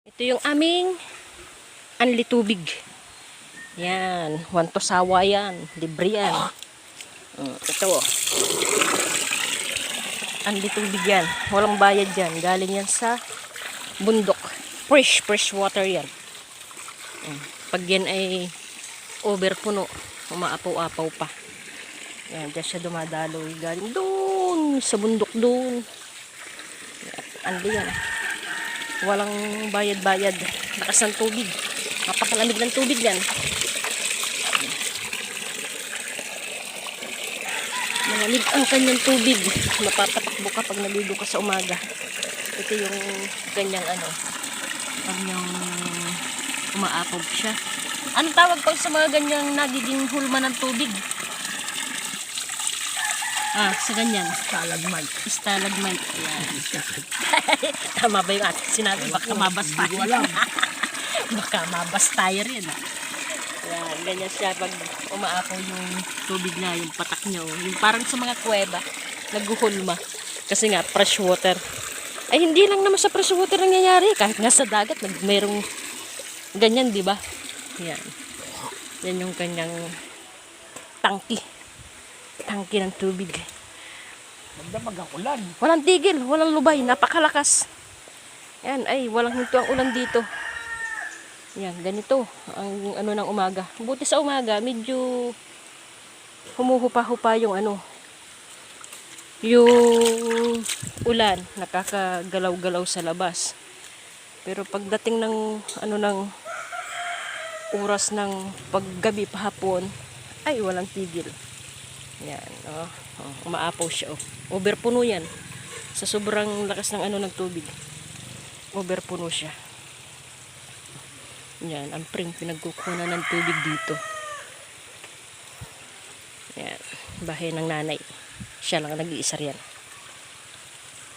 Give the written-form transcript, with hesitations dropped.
Ito yung aming anli tubig. Yan, wanto sawa yan, libre yan. Ito, anli tubig yan. Walang bayad yan. Galing yan sa bundok. Fresh water yan. Pag yan ay overpuno, umaapaw-apaw pa. Yan, dyan siya dumadaloy. Galing doon, sa bundok doon. Anli yan. Walang bayad-bayad. Lakas ng tubig. Napakalamig ng tubig yan. Malamig ang kanyang tubig. Mapapatakbo ka pag naligo ka sa umaga. Ito yung kanyang kanyang umaapaw siya. Anong tawag pag sa mga ganyang nagiging hulma ng tubig? Sa ganyan. Stalagmite. Stalagmite. Ayan. Tama ba yung ating sinabi? Baka mabas tayo. Baka mabas tayo rin. Ayan, ganyan siya pag umaapaw yung tubig na, yung patak niya. Yung parang sa mga kuweba, naghuhulma. Kasi nga, fresh water. Ay, hindi lang naman sa fresh water nangyayari. Kahit nga sa dagat, mayroong ganyan, di ba? Yan. Yan yung kanyang tangki. Tangki ng tubig. Magdamag ang ulan. Walang tigil, walang lubay, napakalakas. Yan, ay, walang hinto ang ulan dito. Yan, ganito ang ng umaga. Buti sa umaga, medyo humuhupa-hupa yung yung ulan, nakakagalaw-galaw sa labas. Pero pagdating ng ng oras ng paggabi pahapon, ay walang tigil. Yan, umaapaw siya. Overpuno yan. Sa sobrang lakas ng ng tubig. Overpuno siya. Yan, ang pinagkukunan ng tubig dito. Yan, bahay ng nanay. Siya lang nag-iisa riyan.